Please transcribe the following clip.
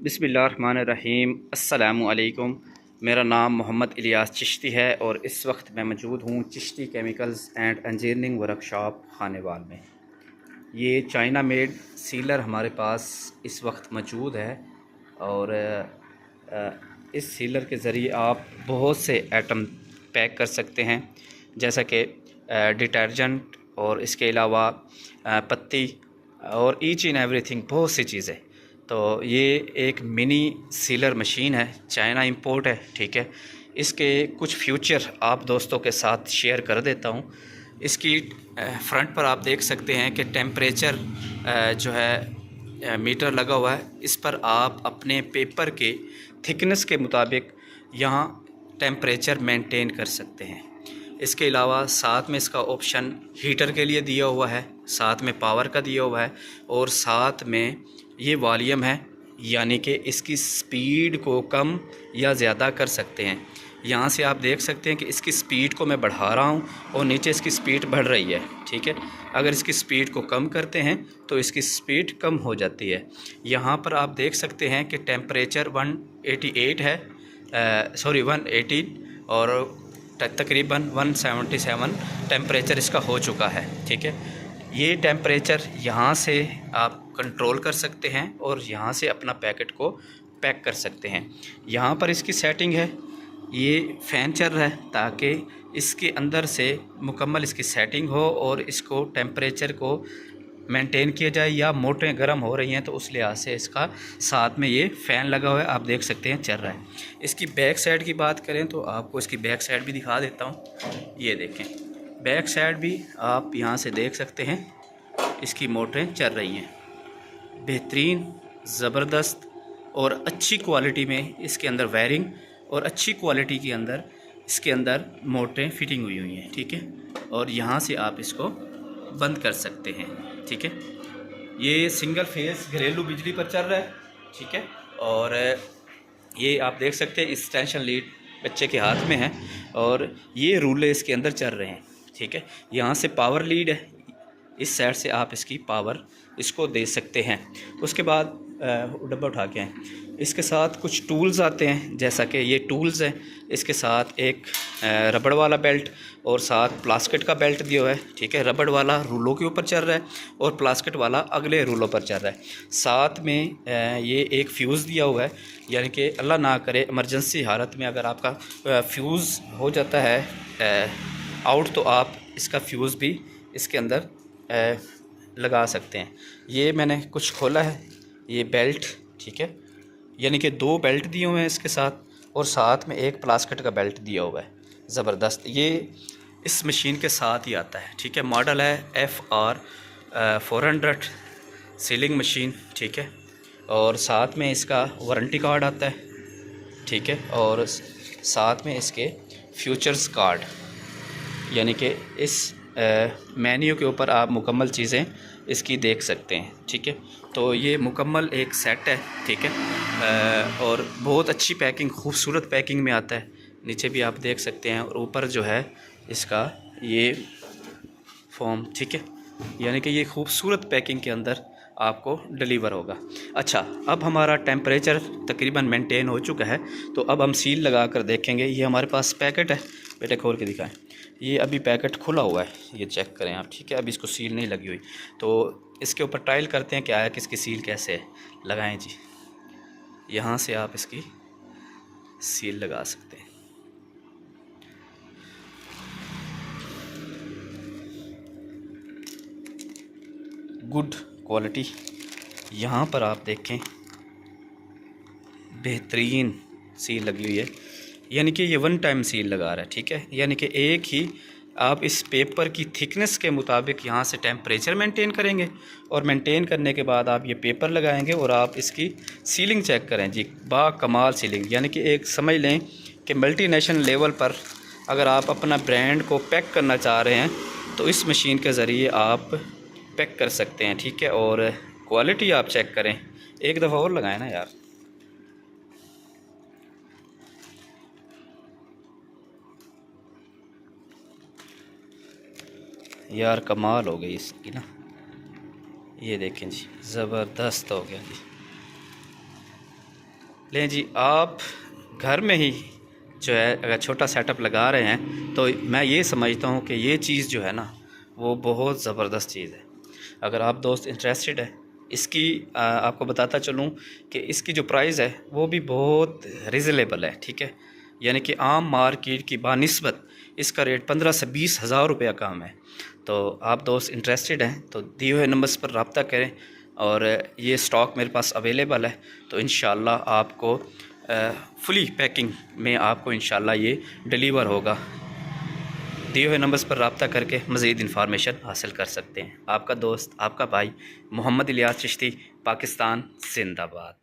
बिस्मिल्लाहिर्रहमानिर्रहीम। अस्सलामुअलैकुम। मेरा नाम मोहम्मद इलियास चिश्ती है और इस वक्त मैं मौजूद हूँ Chishti chemicals and engineering workshop Khanewal में। ये चाइना मेड सीलर हमारे पास इस वक्त मौजूद है और इस सीलर के ज़रिए आप बहुत से आइटम पैक कर सकते हैं, जैसा कि डिटर्जेंट और इसके अलावा पत्ती और ईच एंड एवरीथिंग, बहुत सी चीज़ें। तो ये एक मिनी सीलर मशीन है, चाइना इंपोर्ट है, ठीक है। इसके कुछ फ्यूचर आप दोस्तों के साथ शेयर कर देता हूँ। इसकी फ्रंट पर आप देख सकते हैं कि टेम्परेचर जो है मीटर लगा हुआ है। इस पर आप अपने पेपर के थिकनेस के मुताबिक यहाँ टेम्परेचर मेंटेन कर सकते हैं। इसके अलावा साथ में इसका ऑप्शन हीटर के लिए दिया हुआ है, साथ में पावर का दिया हुआ है और साथ में ये वॉल्यूम है, यानी कि इसकी स्पीड को कम या ज़्यादा कर सकते हैं। यहाँ से आप देख सकते हैं कि इसकी स्पीड को मैं बढ़ा रहा हूँ और नीचे इसकी स्पीड बढ़ रही है, ठीक है। अगर इसकी स्पीड को कम करते हैं तो इसकी स्पीड कम हो जाती है। यहाँ पर आप देख सकते हैं कि टेम्परेचर 188 है, 118 और तकरीबन 177 टेम्परेचर इसका हो चुका है, ठीक है। ये टेम्परेचर यहाँ से आप कंट्रोल कर सकते हैं और यहाँ से अपना पैकेट को पैक कर सकते हैं। यहाँ पर इसकी सेटिंग है, ये फ़ैन चल रहा है ताकि इसके अंदर से मुकम्मल इसकी सेटिंग हो और इसको टेम्परेचर को मेंटेन किया जाए, या मोटरें गर्म हो रही हैं तो उस लिहाज से इसका साथ में ये फ़ैन लगा हुआ है, आप देख सकते हैं चल रहा है। इसकी बैक साइड की बात करें तो आपको इसकी बैक साइड भी दिखा देता हूँ। ये देखें, बैक साइड भी आप यहाँ से देख सकते हैं, इसकी मोटरें चल रही हैं। बेहतरीन, ज़बरदस्त और अच्छी क्वालिटी में इसके अंदर वायरिंग और अच्छी क्वालिटी के अंदर इसके अंदर मोटरें फिटिंग हुई हैं, ठीक है। और यहाँ से आप इसको बंद कर सकते हैं, ठीक है। ये सिंगल फेस घरेलू बिजली पर चल रहा है, ठीक है। और ये आप देख सकते हैं एक्सटेंशन लीड बच्चे के हाथ में है और ये रूले इसके अंदर चल रहे हैं, ठीक है। यहाँ से पावर लीड है, इस साइड से आप इसकी पावर इसको दे सकते हैं। उसके बाद डब्बा उठा के हैं, इसके साथ कुछ टूल्स आते हैं, जैसा कि ये टूल्स हैं। इसके साथ एक रबड़ वाला बेल्ट और साथ प्लास्टिक का बेल्ट दिया हुआ है, ठीक है। रबड़ वाला रूलों के ऊपर चल रहा है और प्लास्टिक वाला अगले रूलों पर चल रहा है। साथ में ये एक फ्यूज़ दिया हुआ है, यानी कि अल्लाह ना करे इमरजेंसी हालत में अगर आपका फ्यूज़ हो जाता है आउट, तो आप इसका फ्यूज़ भी इसके अंदर लगा सकते हैं। ये मैंने कुछ खोला है, ये बेल्ट, ठीक है, यानी कि 2 बेल्ट दिए हुए हैं इसके साथ और साथ में एक प्लास्टिक का बेल्ट दिया हुआ है। ज़बरदस्त, ये इस मशीन के साथ ही आता है, ठीक है। मॉडल है FR 400 सीलिंग मशीन, ठीक है। और साथ में इसका वारंटी कार्ड आता है, ठीक है। और साथ में इसके फ्यूचर्स कार्ड, यानी कि इस मेन्यू के ऊपर आप मुकम्मल चीज़ें इसकी देख सकते हैं, ठीक है। तो ये मुकम्मल एक सेट है, ठीक है। और बहुत अच्छी पैकिंग, खूबसूरत पैकिंग में आता है। नीचे भी आप देख सकते हैं और ऊपर जो है इसका ये फॉर्म, ठीक है, यानी कि ये खूबसूरत पैकिंग के अंदर आपको डिलीवर होगा। अच्छा, अब हमारा टेम्परेचर तकरीबन मेंटेन हो चुका है, तो अब हम सील लगा कर देखेंगे। ये हमारे पास पैकेट है, बेटे खोल के दिखाएं। ये अभी पैकेट खुला हुआ है, ये चेक करें आप, ठीक है। अभी इसको सील नहीं लगी हुई, तो इसके ऊपर ट्रायल करते हैं क्या है कि इसकी सील कैसे है। लगाएं जी, यहाँ से आप इसकी सील लगा सकते हैं। गुड क्वालिटी, यहाँ पर आप देखें बेहतरीन सील लगी हुई है, यानी कि ये 1 टाइम सील लगा रहा है, ठीक है। यानी कि एक ही आप इस पेपर की थिकनेस के मुताबिक यहाँ से टेम्परेचर मेंटेन करेंगे और मेंटेन करने के बाद आप ये पेपर लगाएंगे और आप इसकी सीलिंग चेक करें जी, बा कमाल सीलिंग। यानी कि एक समझ लें कि मल्टीनेशनल लेवल पर अगर आप अपना ब्रांड को पैक करना चाह रहे हैं तो इस मशीन के ज़रिए आप पैक कर सकते हैं, ठीक है। और क्वालिटी आप चेक करें, एक दफ़ा और लगाएं ना यार। यार कमाल हो गई इसकी ना, ये देखें जी, ज़बरदस्त हो गया जी। लें जी, आप घर में ही जो है अगर छोटा सेटअप लगा रहे हैं तो मैं ये समझता हूँ कि ये चीज़ जो है ना वो बहुत ज़बरदस्त चीज़ है। अगर आप दोस्त इंटरेस्टेड है इसकी, आपको बताता चलूँ कि इसकी जो प्राइस है वो भी बहुत रिजनेबल है, ठीक है। यानी कि आम मार्केट की बानिस्बत इसका रेट 15 से 20 हज़ार रुपया कम है। तो आप दोस्त इंटरेस्टेड हैं तो दिए हुए नंबर्स पर रब्ता करें, और ये स्टॉक मेरे पास अवेलेबल है। तो इंशाल्लाह आपको फुली पैकिंग में आपको इंशाल्लाह ये डिलीवर होगा। दिए हुए नंबर्स पर रब्ता करके मज़ीद इन्फॉर्मेशन हासिल कर सकते हैं। आपका दोस्त, आपका भाई मोहम्मद इलियास चिश्ती, पाकिस्तान जिंदाबाद।